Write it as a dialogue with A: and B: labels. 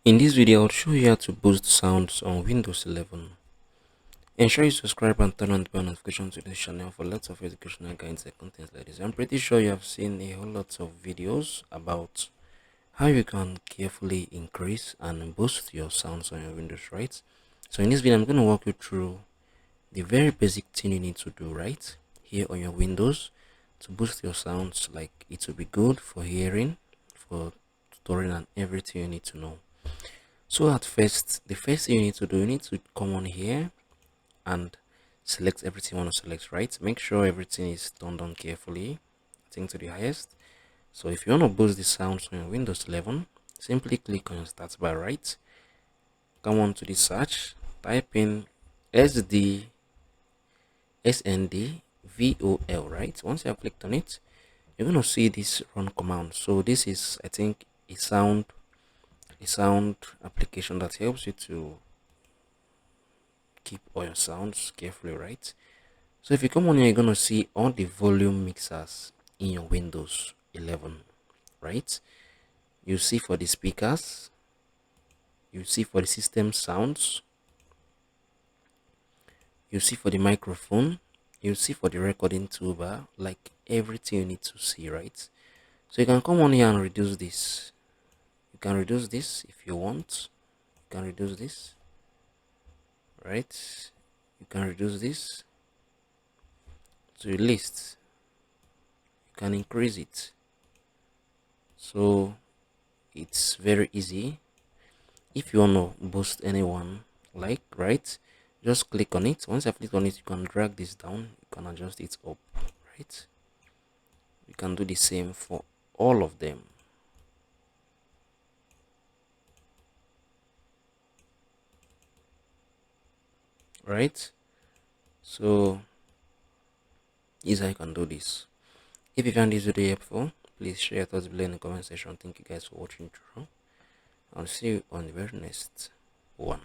A: In this video, I'll show you how to boost sounds on Windows 11. Ensure you subscribe and turn on the bell notification to this channel for lots of educational guides and content like this. I'm pretty sure you have seen a whole lot of videos about how you can carefully increase and boost your sounds on your Windows, right? So in this video, I'm going to walk you through the very basic thing you need to do, right? Here on your Windows to boost your sounds, like it will be good for hearing, for tutoring and everything you need to know. So at first, the first thing you need to do, you need to come on here and select everything you want to select, right? Make sure everything is turned on carefully, I think to the highest. So if you want to boost the sounds on your Windows 11, simply click on your start bar, right? Come on to the search, type in SD SND VOL, right? Once you have clicked on it, you're going to see this run command. So this is, I think, a sound application that helps you to keep all your sounds carefully, right? So if you come on here, you're gonna see all the volume mixers in your Windows 11, right? You see for the speakers, you see for the system sounds, you see for the microphone, you see for the recording toolbar, like everything you need to see, right? So you can come on here and reduce this. You can reduce this if you want. You can reduce this, right? You can reduce this to a list. You can increase it. So it's very easy. If you want to boost anyone, like, right, just click on it. Once I click on it, you can drag this down, you can adjust it up, right? You can do the same for all of them, right? So is how you can do this. If you found this video helpful, please share your thoughts below in the comment section. Thank you guys for watching through. I'll see you on the very next one.